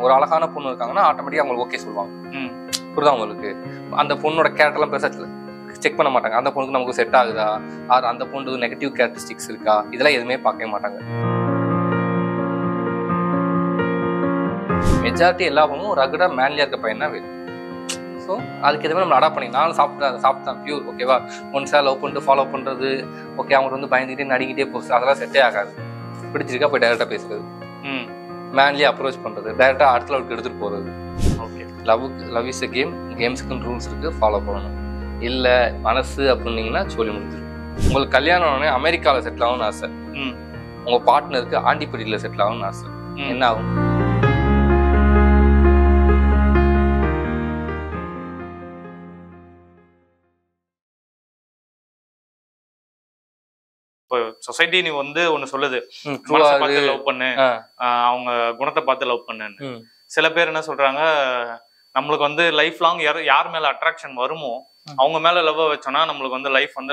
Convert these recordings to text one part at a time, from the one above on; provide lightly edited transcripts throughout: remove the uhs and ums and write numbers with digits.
ஒரு அழகான பொண்ணு இருக்காங்கன்னா ஆட்டோமேட்டிக்கா அவங்களுக்கு ஓகே சொல்லுவாங்க. புரியுதா உங்களுக்கு? அந்த பொண்ணோட கேரக்டர்லாம் பெருசா செக் பண்ண மாட்டாங்க. அந்த பொண்ணுக்கு நமக்கு செட் ஆகுதா, ஆர் அந்த பொண்ணு நெகட்டிவ் கேரக்டரிஸ்டிக்ஸ் இருக்கா, இதெல்லாம் எதுவுமே பார்க்கவே மாட்டாங்க. மெஜாரிட்டி எல்லா பொண்ணும் ரகடா மேன்லியா இருக்க பையன் தான் வேணும். ஸோ அதுக்கு எதுவுமே நம்ம அடாப்ட் பண்ணி நானும் சாப்பிட்டேன் பியூர் ஓகேவா. ஒன்ஸா லவ் பண்ணிட்டு ஃபாலோ பண்றது ஓகே, அவங்க வந்து பயந்துகிட்டே நடிக்கிட்டே போச்சு, அதெல்லாம் செட்டே ஆகாது. பிடிச்சிருக்கா போய் டைரக்டா பேசுறது, மேன்லியா அப்ரோச் பண்றது, டைரக்டா அடுத்த லெவலுக்கு எடுத்துட்டு போறது. Okay, love is a game, கேம்ஸுக்குன்னு ரூல்ஸ் இருக்கு, ஃபாலோ பண்ணணும். இல்லை மனசு அப்படின்னீங்கன்னா சொல்லி முடிச்சிடும். உங்களுக்கு கல்யாணம் ஆனே அமெரிக்காவில் செட்டில் ஆகும்னு ஆசை, உங்கள் பார்ட்னருக்கு ஆண்டிப்பட்டியில் செட்டில் ஆகும்னு ஆசை, என்ன ஆகும்? இப்போ சொசைட்டி நீ வந்து ஒன்று சொல்லுது, லவ் பண்ணு, அவங்க குணத்தை பார்த்து லவ் பண்ணுன்னு. சில பேர் என்ன சொல்றாங்க, நம்மளுக்கு வந்து லைஃப் லாங் யார் மேல அட்ராக்ஷன் வருமோ அவங்க மேல லவ் வச்சோம்னா நம்மளுக்கு வந்து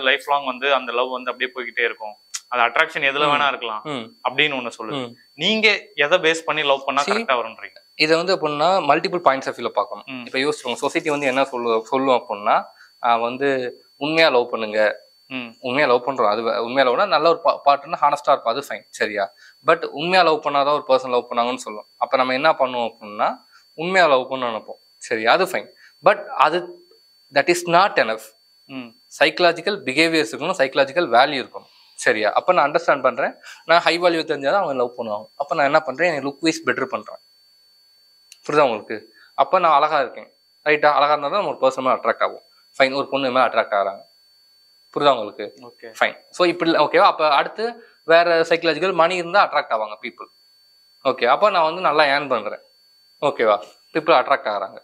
லைஃப் லாங் வந்து அந்த லவ் வந்து அப்படியே போய்கிட்டே இருக்கும். அது அட்ராக்ஷன் எதுல வேணா இருக்கலாம் அப்படின்னு ஒண்ணு சொல்லுது. நீங்க எதை பேஸ் பண்ணி லவ் பண்ணா கரெக்டா வரும்ன்றீங்க? இதை வந்து அப்படின்னா மல்டிபிள் பாயிண்ட்ஸ் ஆஃப் வியூல பார்க்கணும். இப்ப யோசிச்சுக்கோங்க, சொசைட்டி வந்து என்ன சொல்லுவோம் அப்படின்னா வந்து உண்மையா லவ் பண்ணுங்க, உண்மையா லவ் பண்றோம், அது உண்மையா லவ்னா நல்ல ஒரு பார்ட்னர் ஹானஸ்டா இருக்கும், அது ஃபைன் சரியா. பட் உண்மையா லவ் பண்ணாதான் ஒரு பர்சன் லவ் பண்ணாங்கன்னு சொல்லுவோம். அப்ப நம்ம என்ன பண்ணுவோம் அப்படின்னா உண்மையா லவ் பண்ண நினைப்போம் சரியா, அது ஃபைன். பட் அது that is not enough. Psychological behaviours இருக்கணும், சைக்கலாஜிக்கல் வேல்யூ இருக்கணும் சரியா. அப்போ நான் அண்டர்ஸ்டாண்ட் பண்ணுறேன், நான் ஹை வேல்யூ தெரிஞ்சாதான் அவங்க லவ் பண்ணுவாங்க. அப்போ நான் என்ன பண்ணுறேன், என் லுக் வைஸ் பெட்டர் பண்ணுறேன். புரியுதா உங்களுக்கு? அப்போ நான் அழகாக இருக்கேன் ரைட்டா, அழகாக இருந்தால் தான் நம்ம ஒரு பர்சன் மேலே அட்ராக்ட் ஆகும், ஃபைன். ஒரு பொண்ணு மேலே அட்ராக்ட் ஆகிறாங்க, புரியுதா உங்களுக்கு? Okay fine. ஸோ இப்படி ஓகேவா. அப்போ அடுத்து வேற சைக்கலாஜிக்கல் மணி இருந்தால் அட்ராக்ட் ஆவாங்க பீப்புள். ஓகே, அப்போ நான் வந்து நல்லா ஏர்ன் பண்ணுறேன் ஓகேவா, பீப்புள் அட்ராக்ட் ஆகிறாங்க,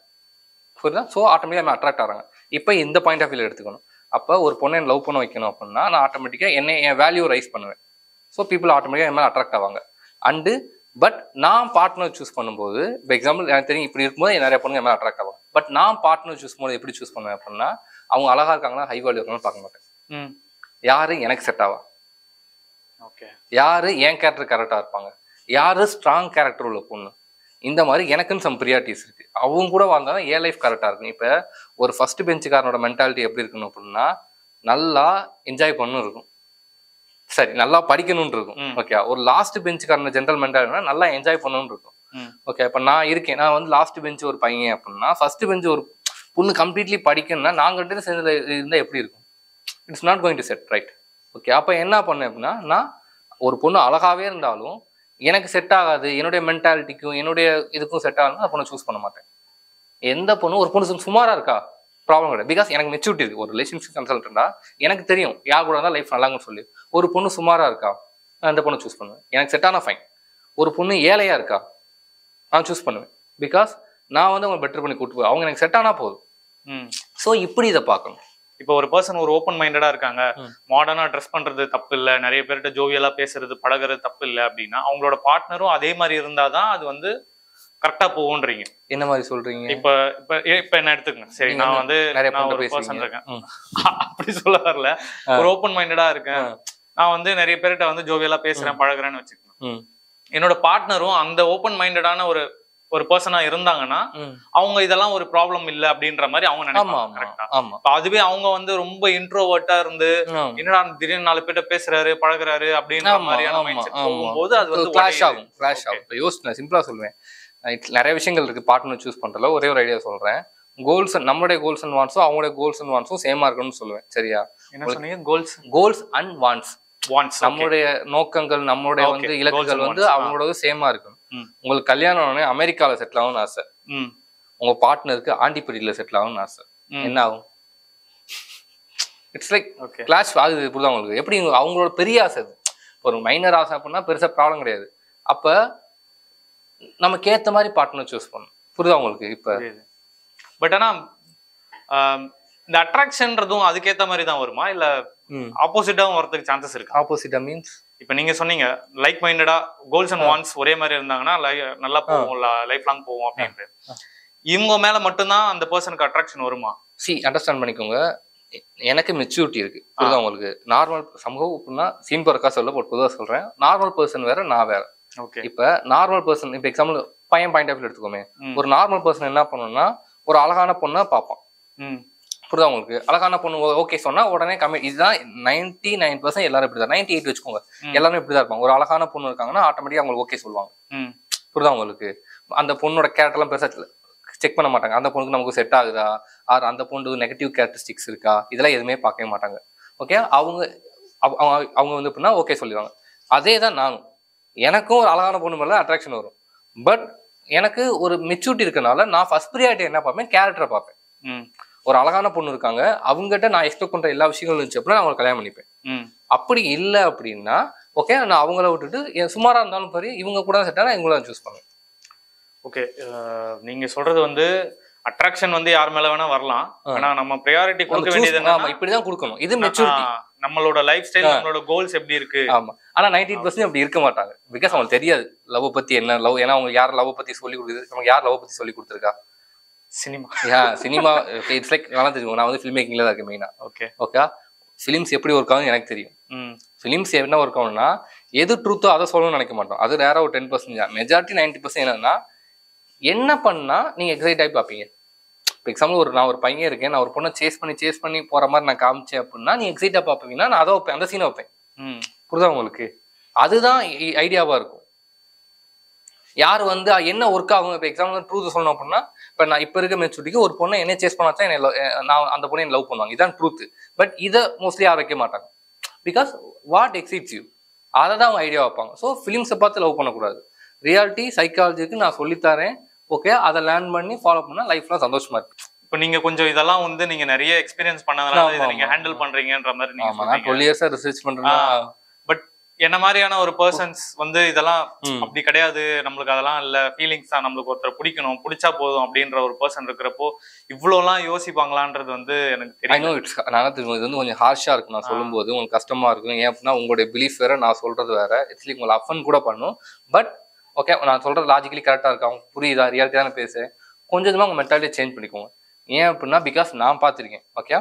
புரியுதா? ஸோ ஆட்டோமேட்டிக்காக அட்ராக்ட் ஆகிறாங்க. இப்போ இந்த பாயிண்ட் ஆஃப் வியூல எடுத்துக்கணும். அப்போ ஒரு பொண்ணை லவ் பண்ண வைக்கணும் அப்படின்னா நான் ஆட்டோமேட்டிக்காக என் வேல்யூ ரைஸ் பண்ணுவேன். ஸோ பீப்புள் ஆட்டோமேட்டிக்காக என் மேலே அட்ராக்ட் ஆவாங்க. அண்டு பட் நான் பார்ட்னர் சூஸ் பண்ணும்போது, இப்போ எக்ஸாம்பிள் எனக்கு தெரியும் இப்படி இருக்கும்போது நிறைய பொண்ணுங்க என் மேலே அட்ராக்ட் ஆகும். பட் நான் பார்ட்னர் சூஸ் பண்ணும்போது எப்படி சூஸ் பண்ணுவேன் அப்படின்னா அவங்க அழகா இருக்காங்களா ஹை வேல்யூ இருக்காங்கன்னு பார்க்க மாட்டேன். யாரு எனக்கு செட் ஆவா, ஓகே, யாரு என் கேரக்டர் கரெக்டாக இருப்பாங்க, யாரு ஸ்ட்ராங் கேரக்டர் உள்ள பொண்ணு, இந்த மாதிரி எனக்குன்னு சம் ப்ரியாரிட்டிஸ் இருக்கு. அவங்க கூட வாழ்ந்தாதான் என் லைஃப் கரெக்டாக இருக்கும். இப்போ ஒரு ஃபர்ஸ்ட் பெஞ்சுக்காரனோட மென்டாலிட்டி எப்படி இருக்கணும் அப்படின்னா நல்லா என்ஜாய் பண்ணணும் இருக்கும், சரி, நல்லா படிக்கணும்னு இருக்கும். ஓகே, ஒரு லாஸ்ட் பெஞ்சுக்காரன ஜென்ரல் மென்டாலிட்டினா நல்லா என்ஜாய் பண்ணணும்னு இருக்கும். ஓகே, இப்போ நான் இருக்கேன், நான் வந்து லாஸ்ட் பெஞ்ச் ஒரு பையன் அப்படின்னா ஃபர்ஸ்ட் பெஞ்ச் ஒரு பொண்ணு கம்ப்ளீட்லி படிக்கணும்னா நாங்கள் சேர்ந்து இருந்தால் எப்படி இருக்கும்? It's not going to set right. Okay, அப்போ என்ன பண்ணேன் அப்படின்னா நான் ஒரு பொண்ணு அழகாவே இருந்தாலும் எனக்கு செட் ஆகாது, என்னுடைய மென்டாலிட்டிக்கும் என்னுடைய இதுக்கும் செட் ஆகணும், அந்த பொண்ணை சூஸ் பண்ண மாட்டேன். எந்த பொண்ணு ஒரு பொண்ணு சுமாரா இருக்கா ப்ராப்ளம் கிடையாது, பிகாஸ் எனக்கு மெச்சூரிட்டி இருக்கு. ஒரு ரிலேஷன்ஷிப் கன்சல்டண்டா எனக்கு தெரியும் யார் கூட இருந்தால் லைஃப் நல்லாங்கன்னு சொல்லி. ஒரு பொண்ணு சுமாரா இருக்கா, நான் அந்த பொண்ணை சூஸ் பண்ணுவேன், எனக்கு செட் ஆனா ஃபைன். ஒரு பொண்ணு ஏழையா இருக்கா, நான் சூஸ் பண்ணுவேன், பிகாஸ் நான் வந்து அவங்க பெட்டர் பண்ணி கூட்டு போய் அவங்க எனக்கு செட் ஆனா போதும். ஸோ இப்படி இதை பார்க்கணும். இப்போ ஒரு பர்சன் ஒரு ஓப்பன் மைண்டடா இருக்காங்க, மாடர்னா ட்ரெஸ் பண்றது தப்பு இல்லை, நிறைய பேர்கிட்ட ஜோவியலா பேசுறது பழகிறது தப்பு இல்லை அப்படின்னா அவங்களோட பார்ட்னரும் அதே மாதிரி இருந்தாதான் அது வந்து கரெக்டா போகும்ன்றீங்க. என்ன மாதிரி சொல்றீங்க? இப்ப என்ன எடுத்துக்கங்க, சரி, நான் வந்து ஒரு பர்சன் இருக்கேன் அப்படி சொல்ல வரல, ஒரு ஓப்பன் மைண்டடா இருக்கேன், நான் வந்து நிறைய பேர்கிட்ட வந்து ஜோவியலா பேசுறேன் பழகுறேன்னு வச்சுக்கணும். என்னோட பார்ட்னரும் அந்த ஓப்பன் மைண்டடான ஒரு பர்சனா இருந்தாங்கன்னா அவங்க இதெல்லாம் ஒரு ப்ராப்ளம் இல்ல அப்படின்ற மாதிரி அவங்க நினைப்பாங்க. அதுவே அவங்க வந்து ரொம்ப இன்ட்ரோவர்ட்டா இருந்து என்னடா திடீர்னு 4 பேர்ட்ட பேசுறாரு பழகுறாரு அப்படின்ற மாதிரியான மைண்ட் செட் போகும்போது அது வந்து கிளாஷ் ஆகும். யோசிச்சு சிம்பிளா சொல்லுவேன், நிறைய விஷயங்கள் இருக்கு பார்ட்னர் சூஸ் பண்றதுல. ஒரே ஒரு ஐடியா சொல்றேன், கோல்ஸ் நம்மளுடைய கோல்ஸ் அண்ட் வாண்ட்ஸும் அவங்களுடைய கோல்ஸ் அண்ட் வாண்ட்ஸும் சேமா இருக்கணும்னு சொல்லுவேன் சரியா. என்ன சொன்னீங்க? கோல்ஸ் அண்ட் வாண்ட்ஸ், நம்மளுடைய நோக்கங்கள் நம்மளுடைய வந்து இலக்குகள் வந்து அவங்களோட சேமா இருக்கணும். உங்களுக்கு கல்யாணம் ஆனே அமெரிக்கால செட்டில் ஆகும்னு ஆசை, உங்க பார்ட்னருக்கு ஆண்டிப்பட்டியில செட்டில் ஆகும்னு ஆசை, என்ன ஆகும்? இட்ஸ் லைக் கிளாஷ் ஆகுது. புரியுதா உங்களுக்கு? எப்படி அவங்களோட பெரிய ஆசை, ஒரு மைனர் ஆசை அப்படின்னா பெருசா ப்ராப்ளம் கிடையாது. அப்ப நமக்கு ஏத்த மாதிரி பார்ட்னர் சூஸ் பண்ணணும். புரியுதா உங்களுக்கு? இப்ப பட் ஆனா இந்த அட்ராக்ஷன்றதும் அதுக்கேத்த மாதிரி தான் வருமா, இல்ல ஆப்போசிட்டாவும் வரதுக்கு சான்சஸ் இருக்கு? ஆப்போசிட்டா மீன்ஸ் இப்ப நீங்க சொன்னீங்க லைக் மைண்டடா கோல்ஸ் அண்ட் வாண்ட்ஸ் ஒரே மாதிரி இருந்தாங்கன்னா நல்லா போவோம், லைஃப் லாங் போவோம் அப்படின்ட்டு. இவங்க மேல மட்டும்தான் அந்த பர்சனுக்கு அட்ராக்ஷன் வருமா? அண்டர்ஸ்டாண்ட் பண்ணிக்கோங்க, எனக்கு மெச்சூரிட்டி இருக்கு. புரியுதா உங்களுக்கு? நார்மல் சம்பவம் அப்படின்னா சீன் பறக்கா சொல்ல பொதுவாக சொல்றேன், நார்மல் பர்சன் வேற நான் வேற. இப்ப நார்மல் பர்சன் இப்ப எக்ஸாம்பிள் பையன் பாயிண்ட் ஆஃப் வியூ எடுத்துக்கோமே. ஒரு நார்மல் பர்சன் என்ன பண்ணணும்னா ஒரு அழகான பொண்ணை பார்ப்பான். புரியுதா உங்களுக்கு? அழகான பொண்ணு ஓகே சொன்னா உடனே இதுதான் 99% எல்லாரும் இப்படிதான். 98 வச்சுக்கோங்க, எல்லாரும் இப்படிதான் இருப்பாங்க. ஒரு அழகான பொண்ணு இருக்காங்கன்னா ஆட்டோமேட்டிக்கா அவங்களுக்கு ஓகே சொல்லுவாங்க. புரியுதா உங்களுக்கு? அந்த பொண்ணோட கேரக்டர்லாம் பெருசா செக் பண்ண மாட்டாங்க. அந்த பொண்ணுக்கு நமக்கு செட் ஆகுதா, ஆர் அந்த பொண்ணு நெகட்டிவ் கேரக்டரிஸ்டிக்ஸ் இருக்கா, இதெல்லாம் எதுவுமே பார்க்கவே மாட்டாங்க. ஓகே, அவங்க வந்து எப்படின்னா ஓகே சொல்லிடுவாங்க. அதே தான் நானும், எனக்கும் ஒரு அழகான பொண்ணு மேல அட்ராக்ஷன் வரும். பட் எனக்கு ஒரு மெச்சூரிட்டி இருக்கனால நான் ஃபர்ஸ்ட் ப்ரியாரிட்டி என்ன பார்ப்பேன், கேரக்டரை பார்ப்பேன். ஒரு அழகான பொண்ணு இருக்காங்க, அவங்ககிட்ட நான் எக்ஸ்பெக்ட் பண்ற எல்லா விஷயங்களும் இருந்துச்சு அப்படின்னா நான் அவங்களை கல்யாணம் பண்ணிப்பேன். அப்படி இல்லை அப்படின்னா ஓகே, நான் அவங்கள விட்டுட்டு சுமாரா இருந்தாலும் சரி இவங்க கூட செட் ஆனா இவங்கள சூஸ் பண்ணுவேன். ஓகே, நீங்க சொல்றது வந்து அட்ராக்ஷன் வந்து யார் மேல வேணா வரலாம், ஆனா நம்ம ப்ரையாரிட்டி கொடுக்க வேண்டியது இப்படிதான் கொடுக்கணும். இது மெச்சூரிட்டி, நம்மளோட லைஃப் ஸ்டைல், நம்மளோட கோல்ஸ் எப்படி இருக்கு. ஆமா, ஆனா 98% அப்படி இருக்க மாட்டாங்க. பிகாஸ் அவங்களுக்கு தெரியாது லவ் பத்தி என்ன லவ். ஏன்னா அவங்க யார் லவ் பத்தி சொல்லி கொடுக்குது, நமக்கு யார் லவ் பத்தி சொல்லி கொடுத்துருக்கா? சினிமா. இட்ஸ் லைக் நல்லா தெரியும், நான் வந்து ஃபில்ம் மேக்கிங்ல தான் இருக்கேன் மெயினா. ஓகே, ஃபிலிம்ஸ் எப்படி ஒர்க் ஆகும் எனக்கு தெரியும். ஃபிலிம்ஸ் என்ன ஒர்க் ஆகும்னா எது ட்ரூத்தோ அதை சொல்லணும்னு நினைக்க மாட்டோம். அது ரேரா ஒரு 10%. மெஜாரிட்டி 90% என்னன்னா என்ன பண்ணா நீங்க எக்ஸைட் ஆகி பார்ப்பீங்க. இப்போ எக்ஸாம்பிள் நான் ஒரு பையன் இருக்கேன், நான் ஒரு பொண்ணை சேஸ் பண்ணி போற மாதிரி நான் காமிச்சேன் அப்படின்னா நீ எக்ஸைட்டா பார்ப்பீங்கன்னா நான் அதை வைப்பேன், அந்த சீனை வைப்பேன். புரியுதா உங்களுக்கு? அதுதான் ஐடியாவா இருக்கும். யார் வந்து என்ன ஒர்க் ஆகும். இப்போ எக்ஸாம்பிள் ட்ரூத் சொல்லணும் அப்படின்னா இப்போ நான் இப்போ இருக்க மெச்சூரிட்டிக்கு ஒரு பொண்ணை என்ன சேஸ் பண்ணாச்சா நான் அந்த பொண்ணை லவ் பண்ணுவாங்க, இதுதான் ட்ரூத். பட் இதை மோஸ்ட்லி யாரும் வைக்க மாட்டாங்க. பிகாஸ் வாட் எக்ஸைட்ஸ் யூ, அதை தான் அவங்க ஐடியா வைப்பாங்க. ஸோ ஃபிலிம்ஸை பார்த்து லவ் பண்ணக்கூடாது. ரியாலிட்டி சைக்காலஜிக்கு நான் சொல்லித்தரேன். ஓகே, அதை லேர்ன் பண்ணி ஃபாலோ பண்ணா லைஃப்லாம் சந்தோஷமா இருக்கு. இப்போ நீங்க கொஞ்சம் இதெல்லாம் வந்து நீங்க நிறைய எக்ஸ்பீரியன்ஸ் பண்ணதுனால இதை நீங்க ஹேண்டில் பண்றீங்கன்ற மாதிரி நீங்க நான் 12 இயர்ஸா ரிசர்ச் பண்றேன். பட் என்ன மாதிரியான ஒரு பர்சன்ஸ் வந்து இதெல்லாம் அப்படி கிடையாது, நம்மளுக்கு அதெல்லாம் இல்ல, ஃபீலிங்ஸ் தான், நம்மளுக்கு ஒருத்தர் பிடிக்கணும், பிடிச்சா போதும் அப்படின்ற ஒரு பர்சன் இருக்கிறப்போ இவ்வளோலாம் யோசிப்பாங்களான்றது வந்து எனக்கு தெரியும். இது வந்து கொஞ்சம் ஹார்ஷா இருக்கும் நான் சொல்லும் போது, உங்களுக்கு கஷ்டமா இருக்கும். ஏன் அப்படின்னா உங்களுடைய பிலீஃப் வேற, நான் சொல்றது வேற. இட்ஸ் உங்களை அஃபன் கூட பண்ணும். பட் ஓகே, நான் சொல்றது லாஜிக்கலி கரெக்டா இருக்கா, அவங்க புரியுதா, ரியாலிட்டி தானே பேசுறேன். கொஞ்சமா உங்க மென்டாலிட்டியை சேஞ்ச் பண்ணிக்கோங்க. ஏன் அப்படின்னா பிகாஸ் நான் பார்த்துருக்கேன். ஓகே,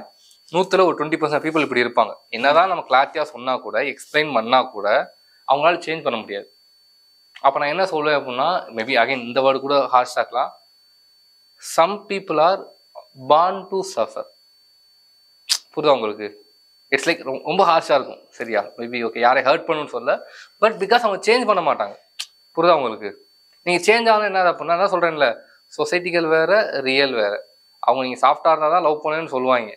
100ல் ஒரு 20% பீப்புள் இப்படி இருப்பாங்க. என்னதான் நம்ம கிளாரிட்டியா சொன்னா கூட, எக்ஸ்பிளைன் பண்ணா கூட அவங்களால சேஞ்ச் பண்ண முடியாது. அப்ப நான் என்ன சொல்லுவேன் அப்படின்னா, மேபி அகைன் இந்த வேர்டு கூட ஹார்ஷ் ஆக்கலாம். Some people are born to suffer. புரியுதா உங்களுக்கு? இட்ஸ் லைக் ரொம்ப ஹார்ஷா இருக்கும். சரியா? மேபி ஓகே, யாரை ஹர்ட் பண்ணணும்னு சொல்ல, பட் பிகாஸ் அவங்க சேஞ்ச் பண்ண மாட்டாங்க. புரியுதா உங்களுக்கு? நீங்க சேஞ்ச் ஆகணும் என்ன அப்படின்னா, நான் சொல்றேன்ல, சொசைட்டிகள் வேற, ரியல் வேற. அவங்க நீங்க சாஃப்டா இருந்தா தான் லவ் பண்ணுன்னு சொல்லுவாங்க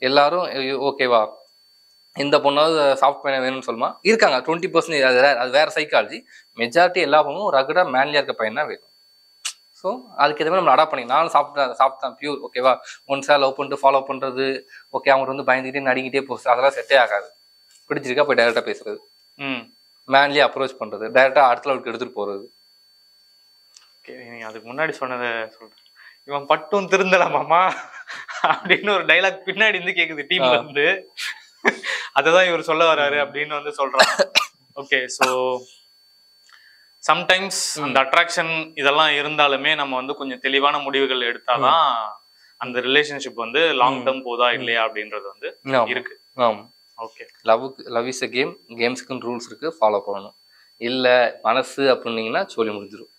எல்லாரும். ஓகேவா, இந்த பொண்ணாவது சாஃப்ட் பையனை வேணும்னு சொல்லுமா இருக்காங்க 20%. அது வேற சைக்காலஜி. மெஜாரிட்டி எல்லா பொண்ணும் ரகடா மேன்லியா இருக்க பையன் தான் வேணும். ஸோ அதுக்கு எதுவுமே நம்ம அடாப்ட் பண்ணி, நானும் சாஃப்ட் தான் பியூர். ஓகேவா, ஒன்ஸா லவ் பண்ணிட்டு ஃபாலோ பண்றது, ஓகே அவங்க வந்து பயந்துகிட்டே நடிக்கிட்டே போச்சு, அதெல்லாம் செட்டே ஆகாது. பிடிச்சிருக்கா போய் டைரக்டா பேசுறது, மேன்லியா அப்ரோச் பண்றது, டைரக்டா அடுத்த லெவலுக்கு எடுத்துட்டு போறது. நீங்க அதுக்கு முன்னாடி சொன்னதை சொல்றேன், இவன் பட்டும் திருந்தலாமாமா அப்படின்னு ஒரு டைலாக் பின்னாடி இருந்து கேக்குது டீம்ல இருந்து. அததான் இவர் சொல்ல வர்றாரு அப்படின்னு வந்து சொல்றாங்க. ஓகே, ஸோ சம்டைம்ஸ் அந்த அட்ராக்ஷன் இதெல்லாம் இருந்தாலுமே நம்ம வந்து கொஞ்சம் தெளிவான முடிவுகள் எடுத்தாதான் அந்த ரிலேஷன்ஷிப் வந்து லாங் டேர்ம் போதா இல்லையா அப்படின்றது வந்து இருக்கு. Okay, love is a game, கேம்ஸ்க்குன்னு ரூல்ஸ் இருக்கு, ஃபாலோ பண்ணணும். இல்ல மனசு அப்படின்னீங்கன்னா சொல்லி முடிஞ்சிடும்.